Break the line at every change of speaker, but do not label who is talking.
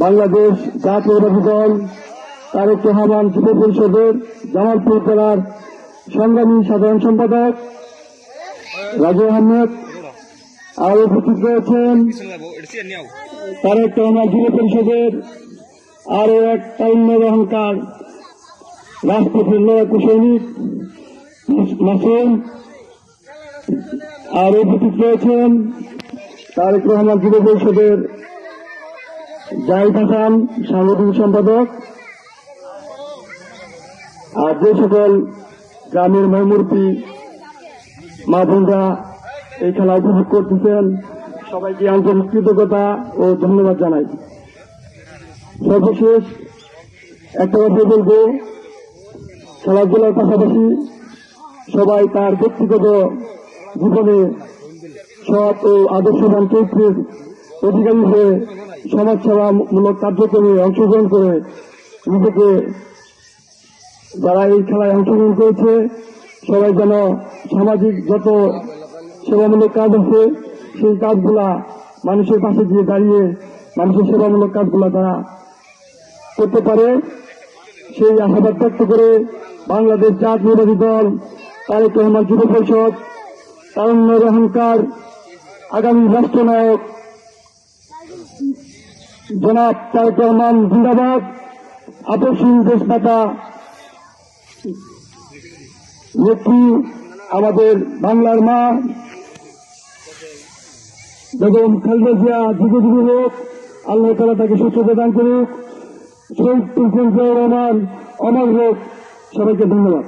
বাংলাদেশ জাতীয়তাবাদী দল তারেক রহমান যুব পরিষদের জামালপুর জেলার সংগ্রামী সাধারণ সম্পাদক রাজু আহমেদ, আর উপস্থিত রয়েছেন তারেক রহমান যুব পরিষদের আরো এক তারুণ্যের অহংকার রাজপথের লড়াকু সৈনিক মাসুম, আর উপস্থিত রয়েছেন তারেক রহমান যুব পরিষদের জাহিদ হাসান সাংগঠনিক সম্পাদক, আর যে সকল গ্রামের মহামূর্তি মা বোনরা এই খেলা উপভোগ করতেছেন সবাইকে আন্তরিক কৃতজ্ঞতা ও ধন্যবাদ জানাই। সর্বশেষ একটা কথা বলবো, খেলাধুলার পাশাপাশি সবাই তার ব্যক্তিগত জীবনে সৎ ও আদর্শবান চরিত্রের অধিকারী হয়ে সমাজসেবামূলক কার্যক্রমে অংশগ্রহণ করে নিজেকে, যারা এই খেলায় অংশগ্রহণ করেছে সবাই যেন সামাজিক যত সেবামূলক কাজ আছে সেই কাজগুলা মানুষের পাশে গিয়ে দাঁড়িয়ে মানুষের সেবামূলক কাজগুলা তারা করতে পারে সেই আশাবাদ ব্যক্ত করে বাংলাদেশ জাতীয়তাবাদী দল তারেক রহমান যুব পরিষদ তারুণ্যের অহংকার আগামী রাষ্ট্রনায়ক জনাব তারেক রহমান জিন্দাবাদ, আপসহীন দেশমাতা নেত্রী আমাদের বাংলার মা বেগম খালেদা জিয়া যুগ যুগ হোক, আল্লাহ তাআলা তাকে সুস্থতা দান করুক, শহীদ প্রেসিডেন্ট জিয়াউর রহমান অমর হোক। সবাইকে ধন্যবাদ।